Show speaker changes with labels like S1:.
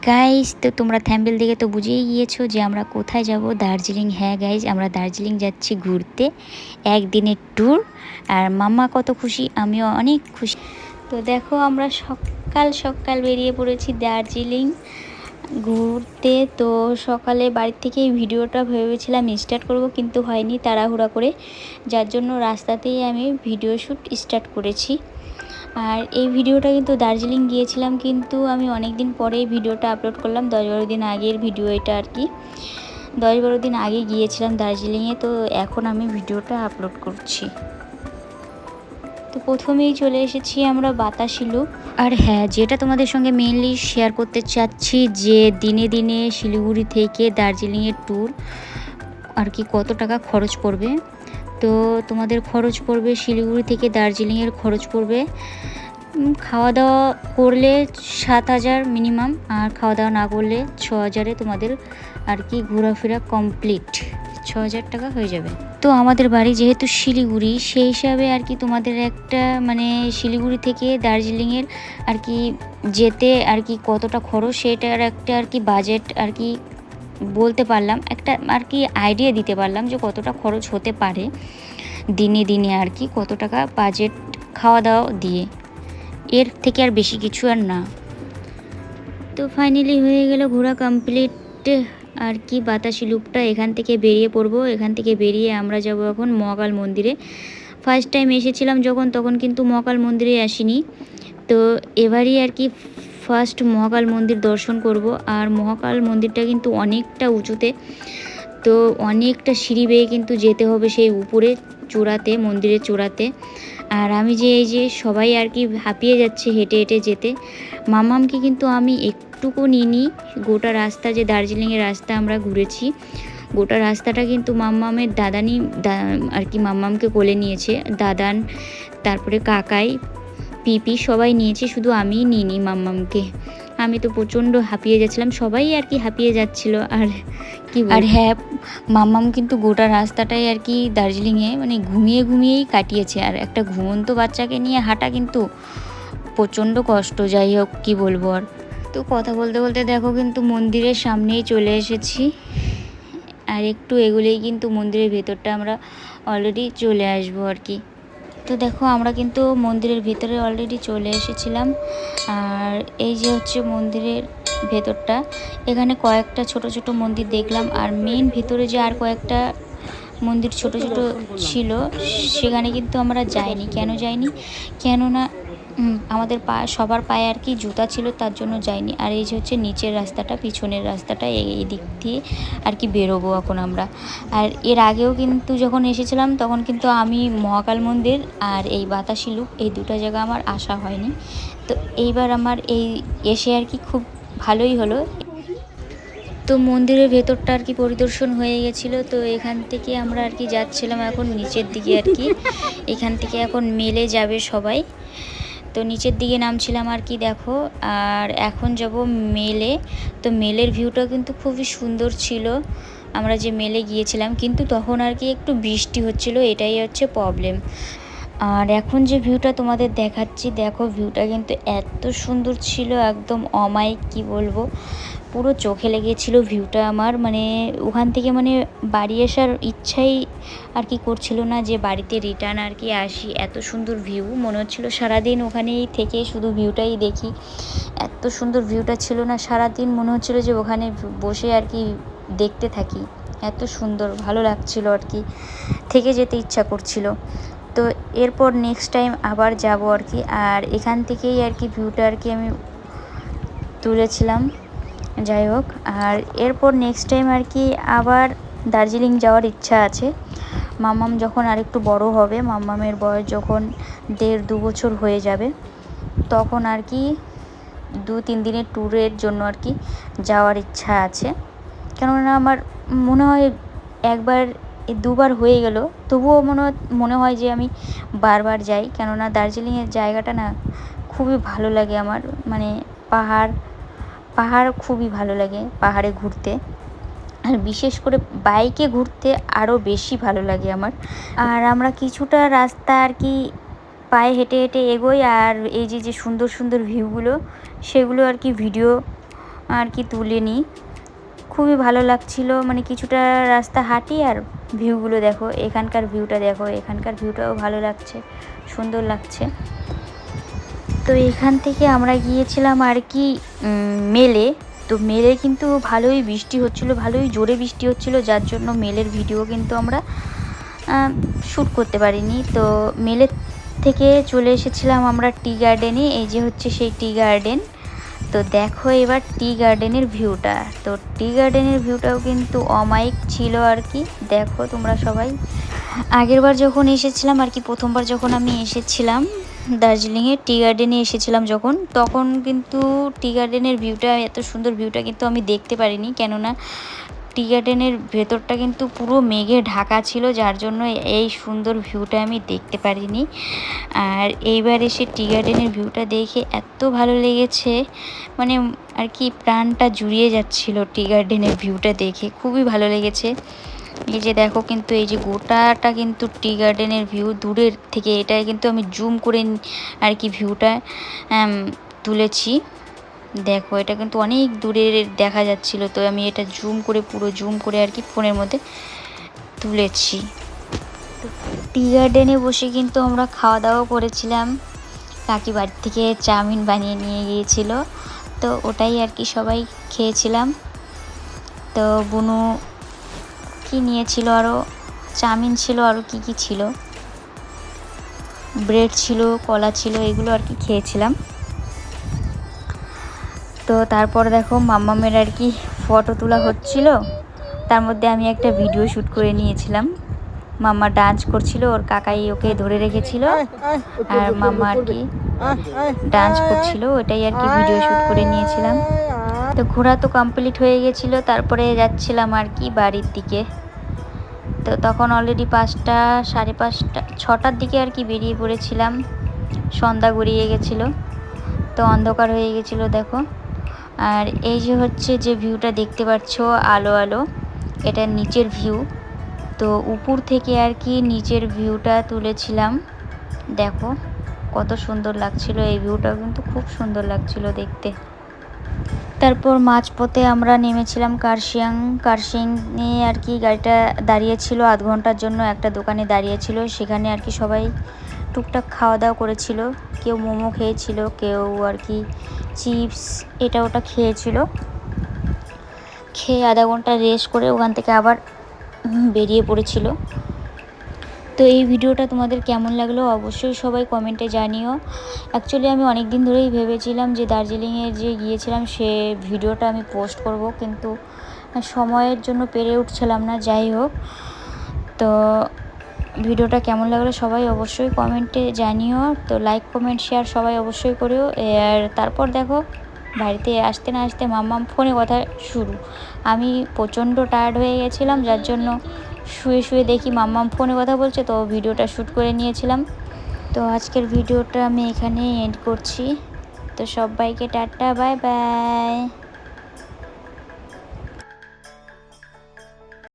S1: Guys, তো তোমরা থ্যাম্বনেল দেখে তো বুঝেই গিয়েছো যে আমরা কোথায় যাব। দার্জিলিং। হ্যাঁ গাইজ, আমরা দার্জিলিং যাচ্ছি ঘুরতে, একদিনের ট্যুর। আর মাম্মা কত খুশি, আমিও অনেক খুশি। তো দেখো, আমরা সকাল সকাল বেরিয়ে পড়েছি দার্জিলিং ঘুরতে। তো সকালে বাড়ির থেকেই ভিডিওটা ভেবেছিলাম স্টার্ট করব, কিন্তু হয়নি তাড়াহুড়া করে, যার জন্য রাস্তাতেই আমি ভিডিও শ্যুট স্টার্ট করেছি। আর এই ভিডিওটা কিন্তু দার্জিলিং গিয়েছিলাম, কিন্তু আমি অনেক দিন পরে ভিডিওটা আপলোড করলাম। 10-12 দিন আগের ভিডিও এটা আর কি। 10-12 দিন আগে গিয়েছিলাম দার্জিলিংয়ে, তো এখন আমি ভিডিওটা আপলোড করছি। তো প্রথমেই চলে এসেছি আমরা বাতাসি লুপ। আর হ্যাঁ, যেটা তোমাদের সঙ্গে মেইনলি শেয়ার করতে চাচ্ছি, যে দিনে দিনে শিলিগুড়ি থেকে দার্জিলিংয়ের ট্যুর আর কি কত টাকা খরচ পড়বে। তো তোমাদের খরচ পড়বে, শিলিগুড়ি থেকে দার্জিলিংয়ের খরচ পড়বে খাওয়া দাওয়া করলে 7,000 মিনিমাম, আর খাওয়া দাওয়া না করলে 6,000-এ তোমাদের আর কি ঘোরাফেরা কমপ্লিট। 6,000 টাকা হয়ে যাবে। তো আমাদের বাড়ি যেহেতু শিলিগুড়ি, সেই হিসাবে আর কি তোমাদের একটা মানে শিলিগুড়ি থেকে দার্জিলিংয়ের আর কি যেতে আর কি কতটা খরচ, সেটার একটা আর কি বাজেট আর কি বলতে পারলাম, একটা আর কি আইডিয়া দিতে পারলাম যে কতটা খরচ হতে পারে দিনে দিনে আর কি, কত টাকা বাজেট খাওয়া দাওয়া দিয়ে, এর থেকে আর বেশি কিছু আর না। তো ফাইনালি হয়ে গেল ঘোরা কমপ্লিট আর কি। বাতাসি লুপটা এখান থেকে বেরিয়ে পড়বো। এখান থেকে বেরিয়ে আমরা যাব এখন মহাকাল মন্দিরে। ফার্স্ট টাইম এসেছিলাম যখন, তখন কিন্তু মহাকাল মন্দিরে আসিনি। তো এবারই আর কি ফার্স্ট মহাকাল মন্দির দর্শন করব। আর মহাকাল মন্দিরটা কিন্তু অনেকটা উঁচুতে, তো অনেকটা সিঁড়ি বেয়ে কিন্তু যেতে হবে সেই উপরে চূড়াতে, মন্দিরের চূড়াতে। আর আমি যে এই যে সবাই আর কি হাঁপিয়ে যাচ্ছে হেঁটে হেঁটে যেতে, মামামকে কিন্তু আমি একটুকু নিইনি। গোটা রাস্তা যে দার্জিলিংয়ের রাস্তা আমরা ঘুরেছি, গোটা রাস্তাটা কিন্তু মাম্মামের দাদানি আর কি মাম্মামকে কোলে নিয়েছে। দাদান, তারপরে কাকাই, পিপি সবাই নিয়েছে, শুধু আমিই নিইনি মাম্মামকে। আমি তো প্রচণ্ড হাঁপিয়ে যাচ্ছিলাম, সবাই আর কি হাঁপিয়ে যাচ্ছিল। আর কি আর হ্যাঁ, মাম্মাম কিন্তু গোটা রাস্তাটাই আর কি দার্জিলিংয়ে মানে ঘুমিয়ে ঘুমিয়েই কাটিয়েছে। আর একটা ঘুমন্ত বাচ্চাকে নিয়ে হাঁটা কিন্তু প্রচণ্ড কষ্ট। যাই হোক, কী বলবো আর। তো কথা বলতে বলতে দেখো কিন্তু মন্দিরের সামনেই চলে এসেছি। আর একটু এগুলেই কিন্তু মন্দিরের ভেতরটা আমরা অলরেডি চলে আসবো আর কি। তো দেখো, আমরা কিন্তু মন্দিরের ভিতরে অলরেডি চলে এসেছিলাম। আর এই যে হচ্ছে মন্দিরের ভেতরটা, এখানে কয়েকটা ছোট ছোট মন্দির দেখলাম। আর মেন ভিতরে যে আর কয়েকটা মন্দির ছোট ছোট ছিল, সেখানে কিন্তু আমরা যাইনি। কেন যাইনি? কেননা আমাদের সবার পায়ে আর কি জুতা ছিল, তার জন্য যাইনি। আর এই যে হচ্ছে নিচের রাস্তাটা, পিছনের রাস্তাটা, এই দিক দিয়ে আর কি বেরোবো এখন আমরা। আর এর আগেও কিন্তু যখন এসেছিলাম, তখন কিন্তু আমি মহাকাল মন্দির আর এই বাতাসি লুপ, এই দুটো জায়গা আমার আসা হয়নি। তো এইবার আমার এই এসে আর কি খুব ভালোই হলো। তো মন্দিরের ভেতরটা আর কি পরিদর্শন হয়ে গেছিলো। তো এখান থেকে আমরা আর কি যাচ্ছিলাম এখন নিচের দিকে আর কি। এখান থেকে এখন মেলে যাবে সবাই, তো নিচের দিকে নামছিলাম আর কি দেখো। আর এখন যাব মেলে। তো মেলের ভিউটা কিন্তু খুবই সুন্দর ছিল আমরা যে মেলে গিয়েছিলাম, কিন্তু তখন আর কি একটু বৃষ্টি হচ্ছিল, এটাই হচ্ছে প্রবলেম। আর এখন যে ভিউটা তোমাদের দেখাচ্ছি, দেখো ভিউটা কিন্তু এত সুন্দর ছিল, একদম অমায়িক, কি বলবো, পুরো চোখে লেগেছিল ভিউটা আমার। মানে ওখান থেকে মানে বাড়ি আসার ইচ্ছাই আর কি করছিল না, যে বাড়িতে রিটার্ন আর কি আসি। এত সুন্দর ভিউ, মনে হচ্ছিলো সারাদিন ওখানেই থেকে শুধু ভিউটাই দেখি। এত সুন্দর ভিউটা ছিল না, সারাদিন মনে হচ্ছিলো যে ওখানে বসে আর কি দেখতে থাকি। এত সুন্দর, ভালো লাগছিল আর কি, থেকে যেতে ইচ্ছা করছিল। তো এরপর নেক্সট টাইম আবার যাব আর কি। আর এখান থেকেই আর কি ভিউটা আর কি আমি তুলেছিলাম। যাই হোক, আর এরপর নেক্সট টাইম আর কি আবার দার্জিলিং যাওয়ার ইচ্ছা আছে। মাম্মাম যখন আরেকটু বড় হবে, মাম্মামের বয়স যখন 1.5-2 বছর হয়ে যাবে, তখন আর কি 2-3 দিনের ট্যুরের জন্য আর কি যাওয়ার ইচ্ছা আছে। কেননা আমার মনে হয় একবার দুবার হয়ে গেল, তবুও মনে হয় যে আমি বারবার যাই। কেননা দার্জিলিংয়ের জায়গাটা না খুবই ভালো লাগে আমার, মানে পাহাড় খুবই ভালো লাগে পাহাড়ে ঘুরতে। আর বিশেষ করে বাইকে ঘুরতে আরও বেশি ভালো লাগে আমার। আর আমরা কিছুটা রাস্তা আর কি পায়ে হেঁটে হেঁটে এগোই। আর এই যে যে সুন্দর সুন্দর ভিউগুলো, সেগুলো আর কি ভিডিও আর কি তুলে নিই। খুবই ভালো লাগছিল, মানে কিছুটা রাস্তা হাঁটি আর ভিউগুলো দেখো, এখানকার ভিউটা দেখো, এখানকার ভিউটাও ভালো লাগছে, সুন্দর লাগছে। তো এখান থেকে আমরা গিয়েছিলাম আর কি মেলে। তো মেলে কিন্তু ভালোই বৃষ্টি হচ্ছিলো, ভালোই জোরে বৃষ্টি হচ্ছিলো, যার জন্য মেলের ভিডিও কিন্তু আমরা শ্যুট করতে পারিনি। তো মেলের থেকে চলে এসেছিলাম আমরা টি গার্ডেনে। এই যে হচ্ছে সেই টি গার্ডেন। তো দেখো এবার টি গার্ডেনের ভিউটা। তো টি গার্ডেনের ভিউটাও কিন্তু অমায়িক ছিল আর কি। দেখো তোমরা সবাই, আগেরবার যখন এসেছিলাম আর কি, প্রথমবার যখন আমি এসেছিলাম দার্জিলিংয়ে টি গার্ডেনে এসেছিলাম যখন, তখন কিন্তু টি গার্ডেনের ভিউটা, এত সুন্দর ভিউটা কিন্তু আমি দেখতে পারিনি, কেননা টি গার্ডেনের ভেতরটা কিন্তু পুরো মেঘে ঢাকা ছিল, যার জন্য এই সুন্দর ভিউটা আমি দেখতে পারিনি। আর এইবার এসে টি গার্ডেনের ভিউটা দেখে এত ভালো লেগেছে, মানে আর কি প্রাণটা জুড়িয়ে যাচ্ছিল টি গার্ডেনের ভিউটা দেখে, খুবই ভালো লেগেছে। এই যে দেখো, কিন্তু এই যে গোটাটা কিন্তু টি গার্ডেনের ভিউ দূরের থেকে, এটা কিন্তু আমি জুম করে আর কি ভিউটা তুলেছি। দেখো এটা কিন্তু অনেক দূরের দেখা যাচ্ছিল, তো আমি এটা জুম করে, পুরো জুম করে আর কি ফোনের মধ্যে তুলেছি। টি গার্ডেনে বসে কিন্তু আমরা খাওয়া দাওয়া করেছিলাম। কাকি বাড়ি থেকে চাউমিন বানিয়ে নিয়ে গিয়েছিল, তো ওটাই আর কি সবাই খেয়েছিলাম। তো বুনু কি নিয়েছিল, আরও চাউমিন ছিল, আরও কি কি ছিল, ব্রেড ছিল, কলা ছিল, এগুলো আর কি খেয়েছিলাম। তো তারপর দেখো মাম্মামের আর কি ফটো তোলা হচ্ছিল, তার মধ্যে আমি একটা ভিডিও শ্যুট করে নিয়েছিলাম। মাম্মা ডান্স করছিল, ওর কাকাই ওকে ধরে রেখেছিল, আর মাম্মা আর কি ডান্স করছিল, ওটাই আর কি ভিডিও শ্যুট করে নিয়েছিলাম। তো ঘোরা তো কমপ্লিট হয়ে গেছিলো, তারপরে যাচ্ছিলাম আর কি বাড়ির দিকে। তো তখন অলরেডি 5টা, সাড়ে 5টা, 6টার দিকে আর কি বেরিয়ে পড়েছিলাম। সন্ধ্যা গড়িয়ে গেছিলো, তো অন্ধকার হয়ে গেছিলো দেখো। আর এই যে হচ্ছে যে ভিউটা দেখতে পাচ্ছ আলো আলো, এটা নিচের ভিউ। তো উপর থেকে আর কি নিচের ভিউটা তুলেছিলাম। দেখো কত সুন্দর লাগছিল, এই ভিউটাও কিন্তু খুব সুন্দর লাগছিল দেখতে। তারপর মাঝপথে আমরা নেমেছিলাম কার্শিয়াংয়ে আর কি গাড়িটা দাঁড়িয়েছিল আধ ঘন্টার জন্য, একটা দোকানে দাঁড়িয়েছিল, সেখানে আর কি সবাই টুকটাক খাওয়া দাওয়া করেছিল। কেউ মোমো খেয়েছিল, কেউ আর কি চিপস এটা ওটা খেয়েছিল। খেয়ে আধা ঘন্টা রেস্ট করে ওখান থেকে আবার বেরিয়ে পড়েছিল। তো এই ভিডিওটা তোমাদের কেমন লাগলো অবশ্যই সবাই কমেন্টে জানিও। অ্যাকচুয়ালি আমি অনেক দিন ধরেই ভেবেছিলাম যে দার্জিলিংয়ে যে গিয়েছিলাম সে ভিডিওটা আমি পোস্ট করব, কিন্তু সময়ের জন্য পেরে উঠছিলাম না। যাই হোক, তো ভিডিওটা কেমন লাগলো সবাই অবশ্যই কমেন্টে জানিও। তো লাইক কমেন্ট শেয়ার সবাই অবশ্যই করিও। আর তারপর দেখো বাড়িতে আসতে না আসতে মাম্মাম ফোনে কথা শুরু। আমি প্রচণ্ড টায়ার্ড হয়ে গেছিলাম, যার জন্য শুয়ে শুয়ে দেখি মাম্মাম ফোনে কথা বলছে, তো ভিডিওটা শ্যুট করে নিয়েছিলাম। তো আজকের ভিডিওটা আমি এখানেই এন্ড করছি। তো সবাইকে টাটা, বাই বাই।